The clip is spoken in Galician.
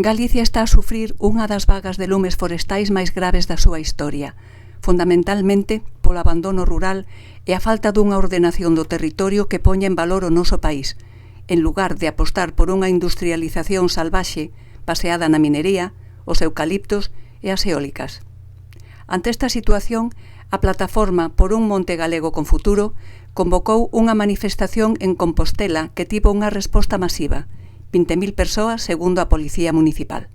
Galicia está a sufrir unha das vagas de lumes forestais máis graves da súa historia, fundamentalmente polo abandono rural e a falta dunha ordenación do territorio que poña en valor o noso país, en lugar de apostar por unha industrialización salvaxe baseada na minería, os eucaliptos e as eólicas. Ante esta situación, a Plataforma por un Monte Galego con Futuro convocou unha manifestación en Compostela que tivo unha resposta masiva, 20.000 persoas segundo a Policía Municipal.